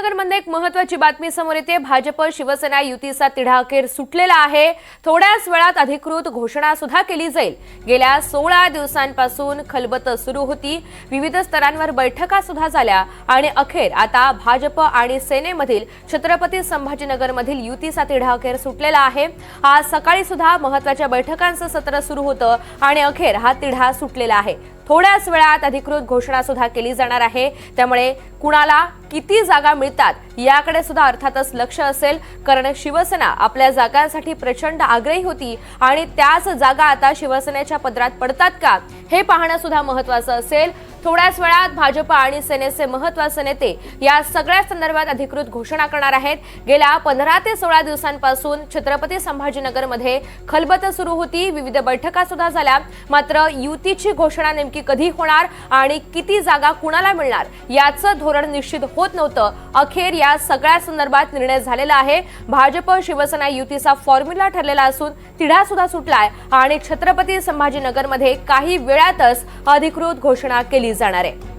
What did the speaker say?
संभाजीनगरमध्ये एक महत्त्वाची बातमी समोर येते। भाजप शिवसेना युतीचा तिढा अखेर सुटलेला आहे। थोड्याच वेळात अधिकृत घोषणा सुद्धा केली जाईल। गेल्या 16 दिवसांपासून खलबत सुरू होती, विविध स्तरांवर बैठका सुद्धा झाल्या आणि अखेर आता भाजप आणि सेनेमधील छत्रपती संभाजीनगरमधील युतीचा तिढा अखेर सुटलेला आहे। आज सकाळी सुद्धा महत्त्वाच्या बैठकांचं सत्र सुरू होतं आणि अखेर हा तिढा सुटलेला आहे। थोड्याच वेळात अधिकृत घोषणा सुद्धा केली जाणार आहे। त्यामुळे कुणाला किती जागा मिळतात याकडे सुद्धा अर्थातच लक्ष असेल, कारण शिवसेना आपल्या जागांसाठी प्रचंड आग्रही होती आणि त्याच जागा आता शिवसेनेच्या पदरात पडतात का हे पाहणं सुद्धा महत्त्वाचं असेल। थोड्याच वेळात भाजप आणि सेनेचे महत्त्वाचे नेते या सगळ्या संदर्भात अधिकृत घोषणा करणार आहेत। गेल्या 15 ते 16 दिवसांपासून छत्रपती संभाजीनगरमध्ये खलबत सुरू होती, विविध बैठका सुद्धा झाल्या, मात्र युतीची घोषणा नेमकी कधी होणार आणि किती जागा कुणाला मिळणार याचं धोरण निश्चित होत नव्हतं। अखेर या सगळ्या संदर्भात निर्णय झालेला आहे। भाजप शिवसेना युतीचा फॉर्म्युला ठरलेला असून तिढा सुद्धा सुटलाय आणि छत्रपती संभाजीनगरमध्ये काही वेळातच अधिकृत घोषणा केली जाणार आहे।